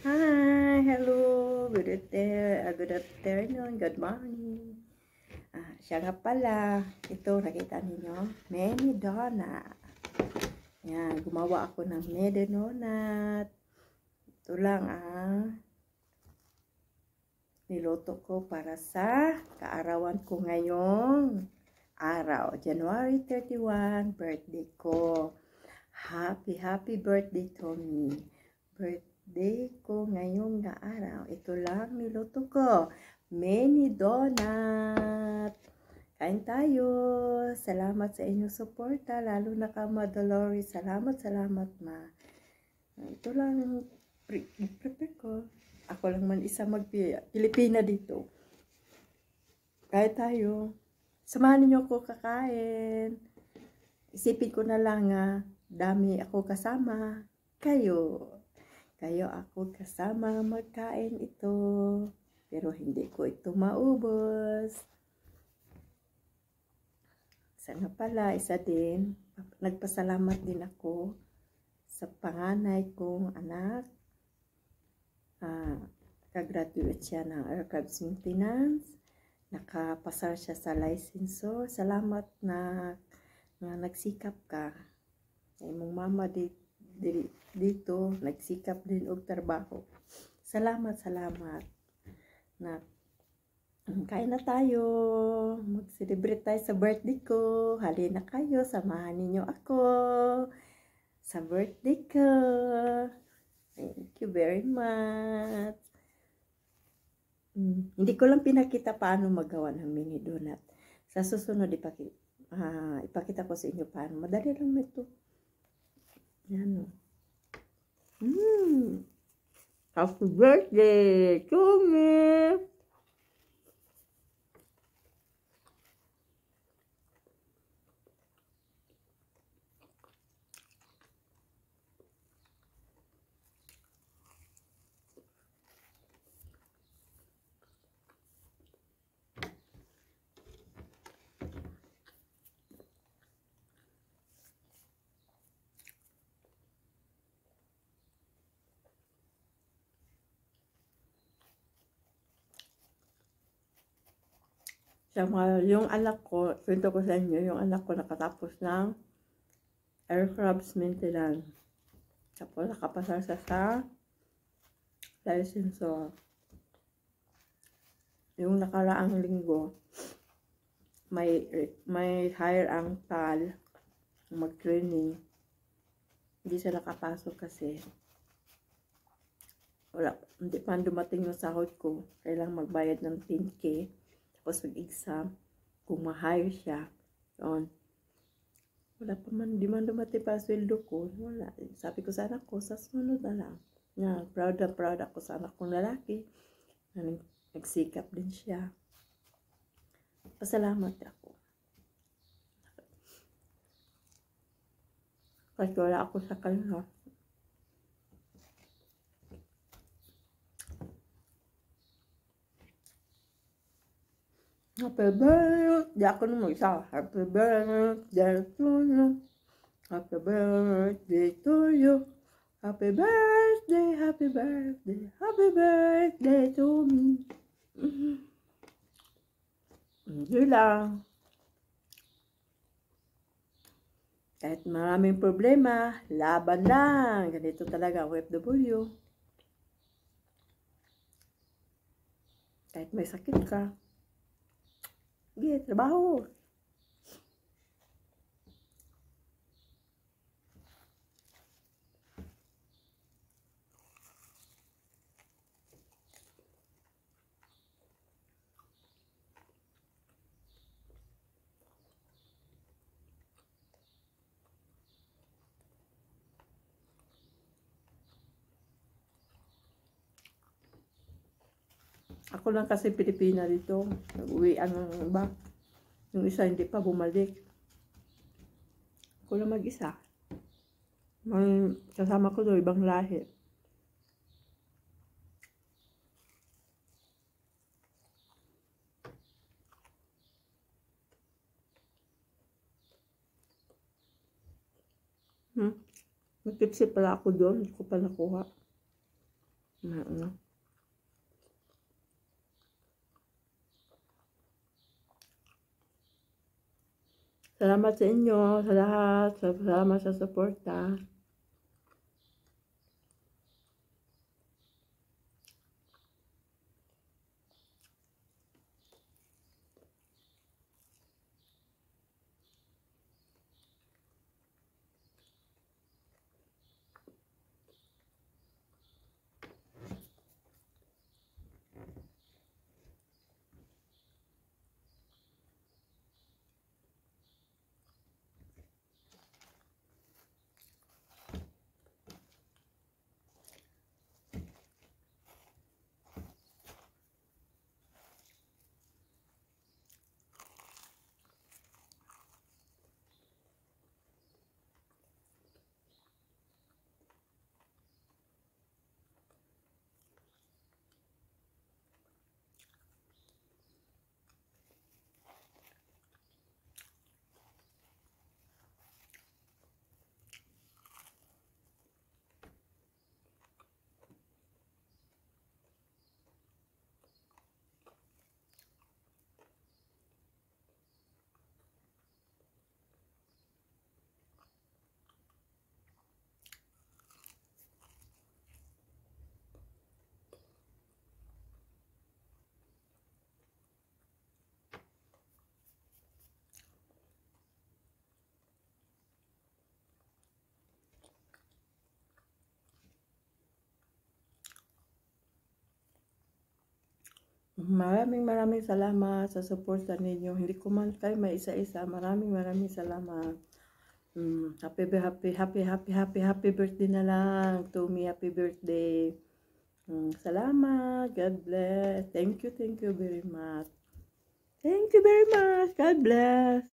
Hi, hello, good afternoon, good morning. Siya nga pala, ito nakita ninyo, mini donut. Yan, gumawa ako ng mini donut. Ito lang niluto ko para sa kaarawan ko ngayong araw, January 31, birthday ko. Happy birthday to me. Birthday ko ngayong araw. Ito lang niluto ko. Mini donut. Kain tayo. Salamat sa inyong suporta. Lalo na ka, Ma Dolores. Salamat ma. Ito lang prepare ko. Ako lang man isa Pilipina dito. Kain tayo. Samahan niyo ako kakain. Isipin ko na lang dami ako kasama. Kayo ako kasama magkain ito. Pero hindi ko ito maubos. Sana pala, isa din. Nagpasalamat din ako sa panganay kong anak. Nakagraduate siya ng aircraft maintenance. Nakapasar siya sa licensor. Salamat na nagsikap ka. Ay mong mama dito nagsikap din og trabaho. Salamat na kain na tayo. Mag-celebrate tayo sa birthday ko. Halina kayo, samahan ninyo ako sa birthday ko. Thank you very much. Hindi ko lang pinakita paano magawa ng mini donut. Sa susunod ipakita ko sa inyo paano. Madali lang ito. Yan. Happy birthday to me! Yung anak ko, kwento ko sa inyo, yung anak ko nakatapos ng aircraft maintenance. Tapos nakapasar siya sa licensor. Yung nakaraang linggo, may hire ang TAL mag-training. Hindi siya nakapasok kasi hindi pa dumating yung sahod ko. Kailangan magbayad ng 10K. Tapos mag-exam, kung ma-hire siya, wala pa man, di man dumating pa sweldo ko, wala. Sabi ko sa anak ko, sa sunod na lang. Proud ako sa anak kong lalaki. Nagsikap din siya. Pasalamat ako. Kasi wala ako sa kanila. Happy birthday! Ako nung mag-isa. Happy birthday to you. Happy birthday to you. Happy birthday, happy birthday, happy birthday to me. Hindi lang. Kahit maraming problema, laban lang. Ganito talaga OFW. Kahit may sakit ka, sige, trabaho. Ako lang kasi Pilipina dito. Nag-uwian ng iba. Yung isa hindi pa bumalik. Ako lang mag-isa. May kasama ko doon, ibang lahi. Nag-tipsy pala ako doon. Hindi ko pa nakuha. Salamat sa inyo, sa lahat. Salamat sa suporta. Maraming salamat sa suporta ninyo. Hindi ko man kayo maisa-isa. Maraming salamat. Happy birthday na lang to me. Happy birthday. Salamat. God bless. Thank you very much. Thank you very much. God bless.